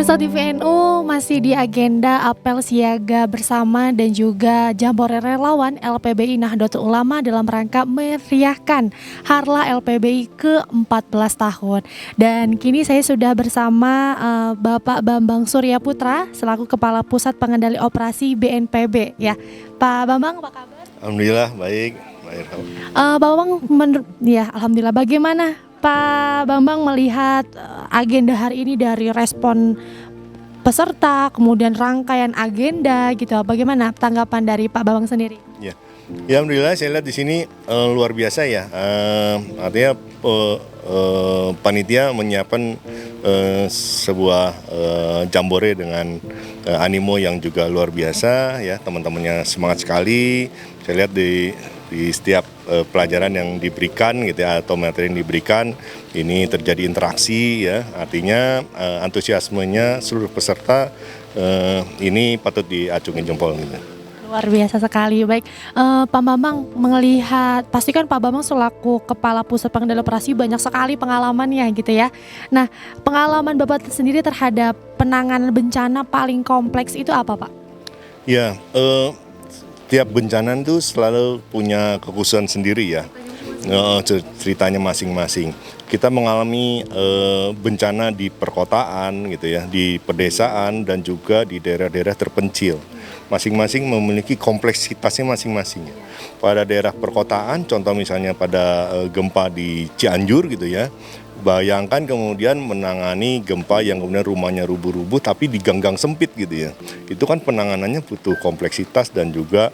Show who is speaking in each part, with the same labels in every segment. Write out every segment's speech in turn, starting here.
Speaker 1: Pemirsa TVNU masih di agenda apel siaga bersama dan juga Jambore Relawan LPBI Nahdlatul Ulama dalam rangka meriahkan Harlah LPBI ke-14 tahun. Dan kini saya sudah bersama Bapak Bambang Surya Putra selaku Kepala Pusat Pengendali Operasi BNPB ya. Pak Bambang, apa kabar?
Speaker 2: Alhamdulillah baik.
Speaker 1: Pak Bambang, ya alhamdulillah. Bagaimana Pak Bambang melihat agenda hari ini dari respon peserta, kemudian rangkaian agenda gitu. Bagaimana tanggapan dari Pak Bambang sendiri?
Speaker 2: Ya, alhamdulillah saya lihat di sini luar biasa ya. Artinya panitia menyiapkan sebuah jambore dengan animo yang juga luar biasa ya. Teman-temannya semangat sekali. Saya lihat di setiap pelajaran yang diberikan gitu ya, atau materi yang diberikan ini terjadi interaksi ya, artinya antusiasmenya seluruh peserta ini patut diacungin jempol gitu.
Speaker 1: Luar biasa sekali. Baik, Pak Bambang melihat, pastikan Pak Bambang selaku Kepala Pusat Pengendali Operasi banyak sekali pengalamannya gitu ya. Nah, pengalaman Bapak sendiri terhadap penanganan bencana paling kompleks itu apa, Pak?
Speaker 2: Ya, tiap bencana itu selalu punya kekhususan sendiri ya, ceritanya masing-masing. Kita mengalami bencana di perkotaan gitu ya, di pedesaan dan juga di daerah-daerah terpencil. Masing-masing memiliki kompleksitasnya masing-masing. Pada daerah perkotaan, contoh misalnya pada gempa di Cianjur gitu ya, bayangkan kemudian menangani gempa yang kemudian rumahnya rubuh-rubuh tapi di gang-gang sempit gitu ya. Itu kan penanganannya butuh kompleksitas dan juga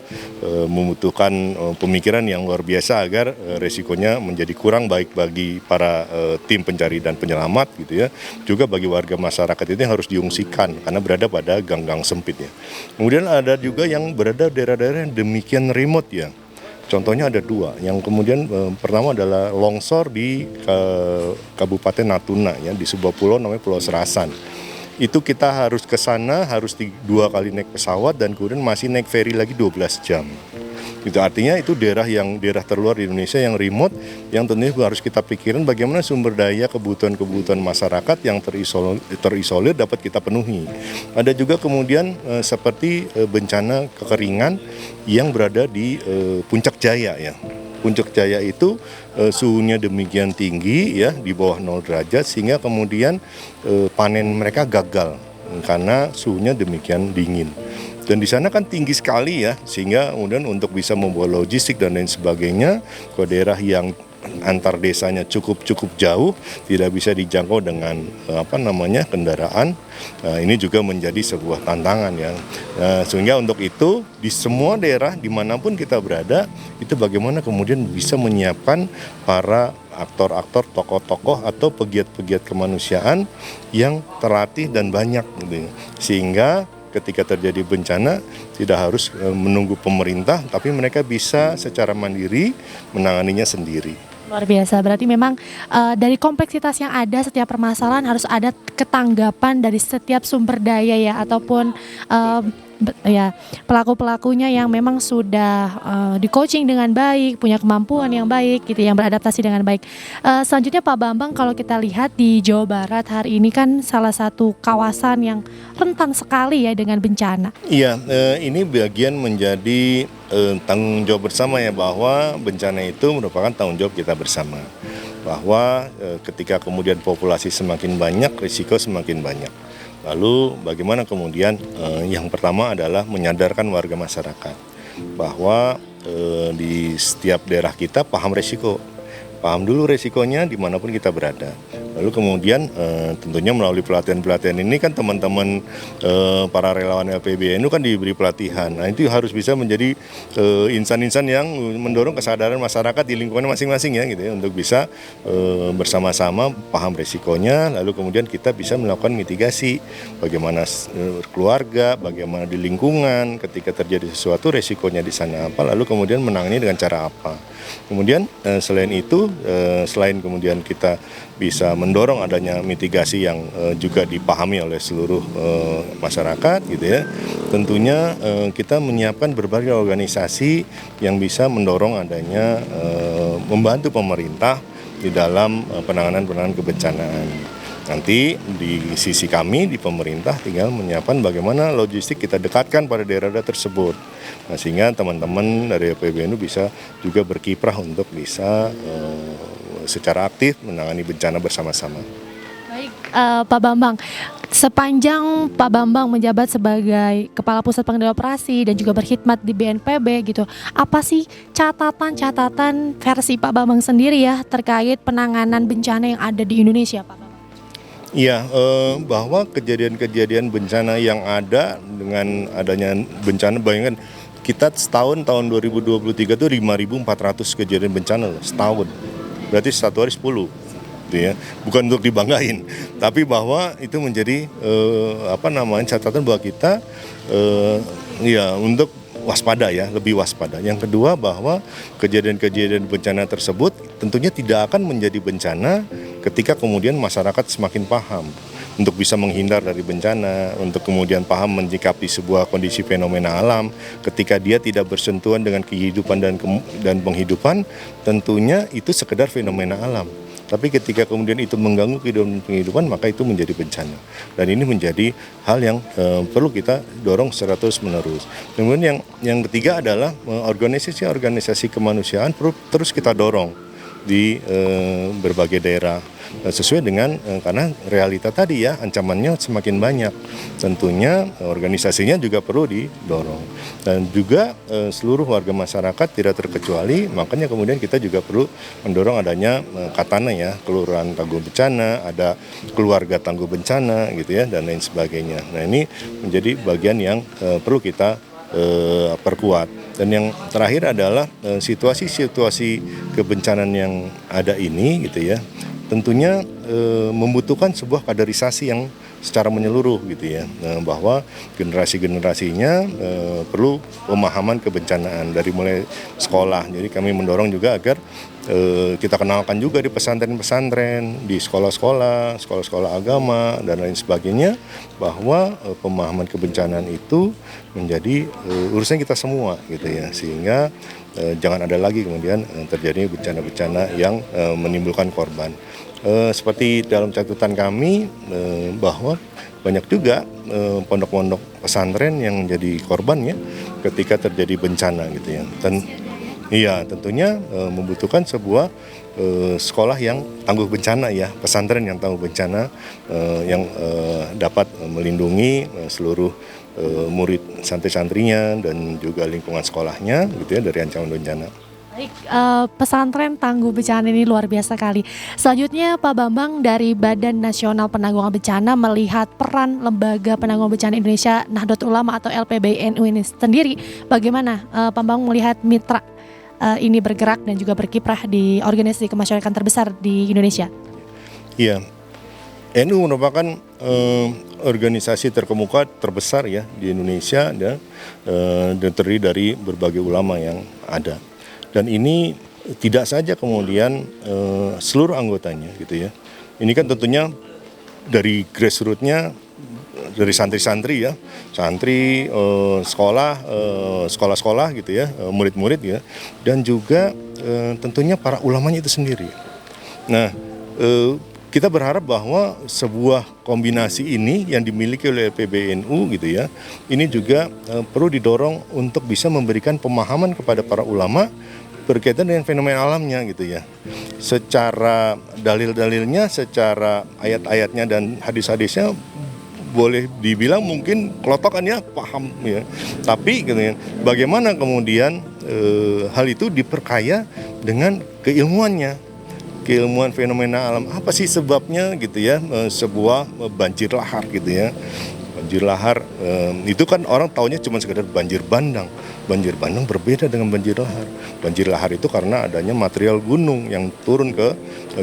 Speaker 2: membutuhkan pemikiran yang luar biasa agar resikonya menjadi kurang baik bagi para tim pencari dan penyelamat gitu ya. Juga bagi warga masyarakat itu yang harus diungsikan karena berada pada gang-gang sempit ya. Kemudian ada juga yang berada daerah-daerah yang demikian remote ya. Contohnya ada dua, yang kemudian pertama adalah longsor di Kabupaten Natuna ya, di sebuah pulau namanya Pulau Serasan. Itu kita harus ke sana, harus 2 kali naik pesawat dan kemudian masih naik ferry lagi 12 jam. Itu artinya itu daerah terluar di Indonesia yang remote, yang tentunya harus kita pikirin bagaimana sumber daya kebutuhan masyarakat yang terisolir dapat kita penuhi. Ada juga kemudian seperti bencana kekeringan yang berada di Puncak Jaya ya. Puncak Jaya itu suhunya demikian tinggi ya, di bawah 0 derajat sehingga kemudian panen mereka gagal karena suhunya demikian dingin. Dan di sana kan tinggi sekali ya, sehingga kemudian untuk bisa membawa logistik dan lain sebagainya ke daerah yang antar desanya cukup jauh, tidak bisa dijangkau dengan kendaraan. Ini juga menjadi sebuah tantangan ya. Sehingga untuk itu di semua daerah dimanapun kita berada, itu bagaimana kemudian bisa menyiapkan para aktor-aktor, tokoh-tokoh atau pegiat-pegiat kemanusiaan yang terlatih dan banyak gitu. Sehingga ketika terjadi bencana tidak harus menunggu pemerintah, tapi mereka bisa secara mandiri menanganinya sendiri.
Speaker 1: Luar biasa, berarti memang dari kompleksitas yang ada, setiap permasalahan harus ada ketanggapan dari setiap sumber daya ya, ataupun ya pelaku-pelakunya yang memang sudah di coaching dengan baik, punya kemampuan yang baik gitu, yang beradaptasi dengan baik. Selanjutnya Pak Bambang, kalau kita lihat di Jawa Barat hari ini kan salah satu kawasan yang rentan sekali ya dengan bencana.
Speaker 2: Iya, ini bagian menjadi tanggung jawab bersama ya, bahwa bencana itu merupakan tanggung jawab kita bersama. Bahwa ketika kemudian populasi semakin banyak, risiko semakin banyak. Lalu bagaimana kemudian yang pertama adalah menyadarkan warga masyarakat bahwa di setiap daerah kita paham resiko. Paham dulu resikonya dimanapun kita berada. Lalu kemudian tentunya melalui pelatihan-pelatihan ini kan teman-teman para relawan LPBI itu kan diberi pelatihan. Nah itu harus bisa menjadi insan-insan yang mendorong kesadaran masyarakat di lingkungan masing-masing ya gitu ya, untuk bisa bersama-sama paham resikonya. Lalu kemudian kita bisa melakukan mitigasi bagaimana keluarga, bagaimana di lingkungan ketika terjadi sesuatu resikonya di sana apa, lalu kemudian menangani dengan cara apa. Kemudian selain itu, selain kemudian kita bisa mendorong adanya mitigasi yang juga dipahami oleh seluruh masyarakat gitu ya, tentunya kita menyiapkan berbagai organisasi yang bisa mendorong adanya membantu pemerintah di dalam penanganan kebencanaan. Nanti di sisi kami di pemerintah tinggal menyiapkan bagaimana logistik kita dekatkan pada daerah-daerah tersebut. Nah, sehingga teman-teman dari LPBNU bisa juga berkiprah untuk bisa secara aktif menangani bencana bersama-sama.
Speaker 1: Baik, Pak Bambang, sepanjang Pak Bambang menjabat sebagai Kepala Pusat Pengendali Operasi dan juga berkhidmat di BNPB gitu, apa sih catatan-catatan versi Pak Bambang sendiri ya terkait penanganan bencana yang ada di Indonesia, Pak Bambang?
Speaker 2: Iya, bahwa kejadian-kejadian bencana yang ada dengan adanya bencana, bayangkan kita setahun tahun 2023 itu 5.400 kejadian bencana loh, setahun. Berarti satu hari 10. Gitu ya. Bukan untuk dibanggain, tapi bahwa itu menjadi catatan bahwa kita ya untuk waspada ya, lebih waspada. Yang kedua bahwa kejadian-kejadian bencana tersebut tentunya tidak akan menjadi bencana ketika kemudian masyarakat semakin paham untuk bisa menghindar dari bencana, untuk kemudian paham menyikapi sebuah kondisi fenomena alam ketika dia tidak bersentuhan dengan kehidupan dan penghidupan, tentunya itu sekedar fenomena alam. Tapi ketika kemudian itu mengganggu kehidupan, maka itu menjadi bencana. Dan ini menjadi hal yang perlu kita dorong secara terus-menerus. Kemudian yang ketiga adalah organisasi-organisasi kemanusiaan perlu terus kita dorong di berbagai daerah. Sesuai dengan karena realita tadi ya, ancamannya semakin banyak. Tentunya organisasinya juga perlu didorong. Dan juga seluruh warga masyarakat tidak terkecuali, makanya kemudian kita juga perlu mendorong adanya Katana ya, Kelurahan Tangguh Bencana, ada keluarga tangguh bencana gitu ya, dan lain sebagainya. Nah, ini menjadi bagian yang perlu kita perkuat. Dan yang terakhir adalah situasi-situasi kebencanaan yang ada ini gitu ya, tentunya membutuhkan sebuah kaderisasi yang secara menyeluruh gitu ya, bahwa generasi-generasinya perlu pemahaman kebencanaan dari mulai sekolah. Jadi kami mendorong juga agar kita kenalkan juga di pesantren-pesantren, di sekolah-sekolah, sekolah-sekolah agama dan lain sebagainya, bahwa pemahaman kebencanaan itu menjadi urusan kita semua gitu ya, sehingga jangan ada lagi kemudian terjadi bencana-bencana yang menimbulkan korban. Seperti dalam catatan kami bahwa banyak juga pondok-pondok pesantren yang menjadi korbannya ketika terjadi bencana gitu ya. Iya, tentunya membutuhkan sebuah sekolah yang tangguh bencana ya, pesantren yang tangguh bencana yang dapat melindungi seluruh murid santri-santrinya dan juga lingkungan sekolahnya gitu ya dari ancaman bencana.
Speaker 1: Baik, pesantren tangguh bencana ini luar biasa kali. Selanjutnya Pak Bambang dari Badan Nasional Penanggulangan Bencana melihat peran Lembaga Penanggulangan Bencana Indonesia Nahdlatul Ulama atau LPBNU ini sendiri, bagaimana Pak Bambang melihat mitra ini bergerak dan juga berkiprah di organisasi kemasyarakatan terbesar di Indonesia? Iya,
Speaker 2: NU merupakan organisasi terkemuka terbesar ya di Indonesia dan terdiri dari berbagai ulama yang ada. Dan ini tidak saja kemudian seluruh anggotanya gitu ya. Ini kan tentunya dari grassroots-nya, dari santri-santri ya, santri, sekolah-sekolah gitu ya, murid-murid ya, dan juga tentunya para ulamanya itu sendiri. Nah, kita berharap bahwa sebuah kombinasi ini yang dimiliki oleh PBNU gitu ya, ini juga perlu didorong untuk bisa memberikan pemahaman kepada para ulama berkaitan dengan fenomena alamnya gitu ya. Secara dalil-dalilnya, secara ayat-ayatnya dan hadis-hadisnya boleh dibilang mungkin kelotokan ya, paham ya. Tapi gitu ya, bagaimana kemudian hal itu diperkaya dengan keilmuannya. Keilmuan fenomena alam, apa sih sebabnya gitu ya, sebuah banjir lahar gitu ya. Banjir lahar itu kan orang taunya cuma sekedar banjir bandang. Banjir bandang berbeda dengan banjir lahar. Banjir lahar itu karena adanya material gunung yang turun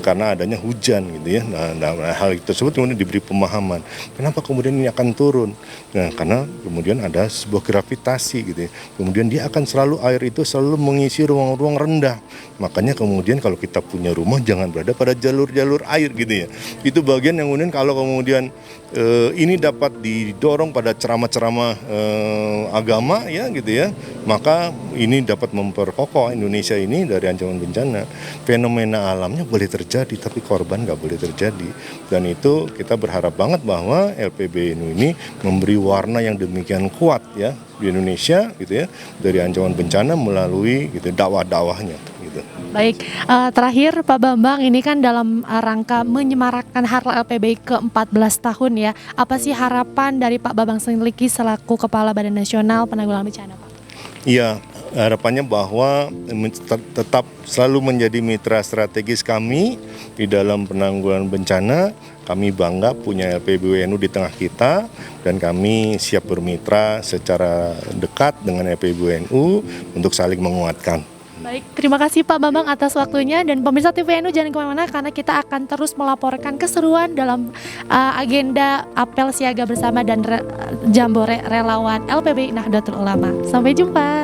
Speaker 2: karena adanya hujan gitu ya. Nah, hal tersebut kemudian diberi pemahaman. Kenapa kemudian ini akan turun? Nah, karena kemudian ada sebuah gravitasi gitu ya. Kemudian dia akan selalu, air itu selalu mengisi ruang-ruang rendah. Makanya kemudian kalau kita punya rumah jangan berada pada jalur-jalur air gitu ya. Itu bagian yang kemudian kalau kemudian ini dapat didorong pada ceramah-ceramah agama ya gitu ya, maka ini dapat memperkokoh Indonesia ini dari ancaman bencana. Fenomena alamnya boleh terjadi, tapi korban nggak boleh terjadi. Dan itu kita berharap banget bahwa LPBNU ini memberi warna yang demikian kuat ya di Indonesia gitu ya, dari ancaman bencana melalui gitu dakwah-dakwahnya gitu.
Speaker 1: Baik, terakhir Pak Bambang, ini kan dalam rangka menyemarakkan Hari LPBI ke-14 tahun ya. Apa sih harapan dari Pak Bambang Sendiki selaku Kepala Badan Nasional Penanggulangan Bencana, Pak?
Speaker 2: Iya, harapannya bahwa tetap selalu menjadi mitra strategis kami di dalam penanggulangan bencana. Kami bangga punya LPBNU di tengah kita dan kami siap bermitra secara dekat dengan LPBNU untuk saling menguatkan.
Speaker 1: Baik, terima kasih Pak Bambang atas waktunya, dan pemirsa TVNU jangan kemana-mana karena kita akan terus melaporkan keseruan dalam agenda apel siaga bersama dan jambore relawan LPBI Nahdlatul Ulama. Sampai jumpa.